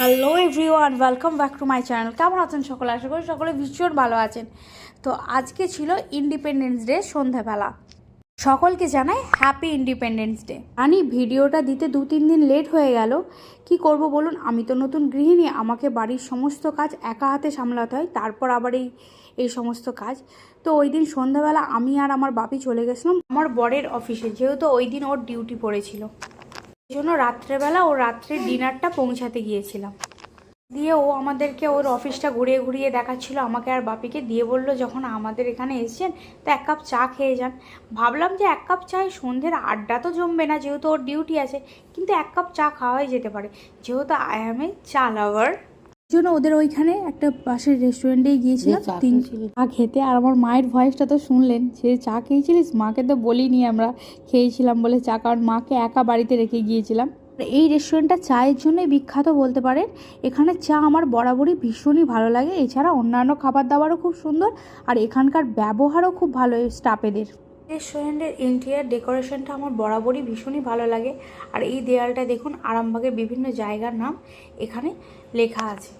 Hello everyone, welcome back to my channel. কেমন আছেন সকলে? আশা করি সকলে ভীষণ ভালো আছেন। তো আজকে ছিল ইন্ডিপেন্ডেন্স ডে সন্ধ্যাবেলা। সকলকে জানাই হ্যাপি ইন্ডিপেন্ডেন্স ডে। আমি ভিডিওটা দিতে 2-3 দিন লেট হয়ে গেল। কি করব বলুন, আমি তো নতুন গৃহিণী, আমাকে বাড়ির সমস্ত কাজ একা হাতে সামলাতে হয়, তারপর আবার এই সমস্ত কাজ। তো ওই দিন সন্ধ্যাবেলা আমি আর আমার বাপি চলে গেছিলাম আমার বরের অফিসে, যেহেতু ওই দিন ওর ডিউটি পড়েছিল। এই জন্য রাত্রেবেলা ও রাত্রের ডিনারটা পৌঁছাতে গিয়েছিলাম। দিয়ে ও আমাদেরকে ওর অফিসটা ঘুরিয়ে ঘুরিয়ে দেখাচ্ছিল আমাকে আর বাপিকে। দিয়ে বললো, যখন আমাদের এখানে এসেছেন তো 1 কাপ চা খেয়ে যান। ভাবলাম যে 1 কাপ চায় সন্ধ্যের আড্ডা তো জমবে না, যেহেতু ওর ডিউটি আছে, কিন্তু 1 কাপ চা খাওয়াই যেতে পারে, যেহেতু আই এম এ চা লাভার। এই জন্য ওদের ওইখানে একটা পাশের রেস্টুরেন্টেই গিয়েছিলাম চা খেতে। আর আমার মায়ের ভয়েসটা তো শুনলেন, সে চা খেয়েছিলিস? মাকে তো বলিনি আমরা খেয়েছিলাম বলে চা, কারণ মাকে একা বাড়িতে রেখে গিয়েছিলাম। এই রেস্টুরেন্টটা চায়ের জন্যই বিখ্যাত বলতে পারেন। এখানে চা আমার বরাবরই ভীষণই ভালো লাগে। এছাড়া অন্যান্য খাবার দাবারও খুব সুন্দর, আর এখানকার ব্যবহারও খুব ভালো স্টাফেদের। রেস্টুরেন্টের ইন্টেরিয়ার ডেকোরেশনটা আমার বরাবরই ভীষণই ভালো লাগে। আর এই দেয়ালটা দেখুন, আরামবাগের বিভিন্ন জায়গার নাম এখানে লেখা আছে।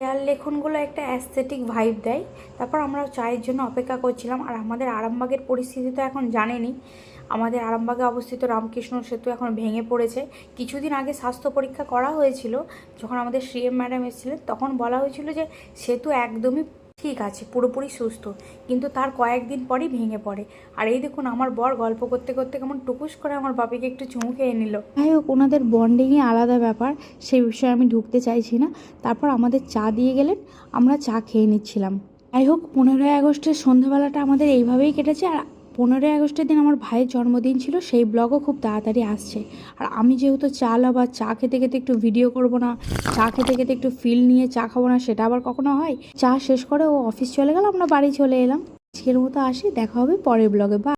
দেয়াল লেখনগুলো একটা অ্যাস্থেটিক ভাইব দেয়। তারপর আমরা চায়ের জন্য অপেক্ষা করছিলাম। আর আমাদের আরামবাগের পরিস্থিতি তো এখন জানেনই, আমাদের আরামবাগে অবস্থিত রামকৃষ্ণ সেতু এখন ভেঙে পড়েছে। কিছুদিন আগে স্বাস্থ্য পরীক্ষা করা হয়েছিল, যখন আমাদের সিএম ম্যাডাম এসেছিলেন, তখন বলা হয়েছিল যে সেতু একদমই ঠিক আছে, পুরোপুরি সুস্থ, কিন্তু তার কয়েকদিন পরই ভেঙে পড়ে। আর এই দেখুন, আমার বর গল্প করতে করতে কেমন টুকুস করে আমার বাপিকে একটু চুমু খেয়ে নিল। যাই হোক, ওনাদের বন্ডিংই আলাদা ব্যাপার, সেই বিষয়ে আমি ঢুকতে চাইছি না। তারপর আমাদের চা দিয়ে গেলেন, আমরা চা খেয়ে নিচ্ছিলাম। যাই হোক, 15ই আগস্টের সন্ধ্যাবেলাটা আমাদের এইভাবেই কেটেছে। আর 15ই আগস্টের দিন আমার ভাইয়ের জন্মদিন ছিল, সেই ব্লগও খুব তাড়াতাড়ি আসছে। আর আমি যেহেতু চা লাভার, চা খেতে খেতে একটু ভিডিও করব না, চা খেতে খেতে একটু ফিল নিয়ে চা খাবো না, সেটা আবার কখনো হয়? চা শেষ করে ও অফিস চলে গেল, আমরা বাড়ি চলে এলাম। আজকের মতো আসি, দেখা হবে পরের ব্লগে। বা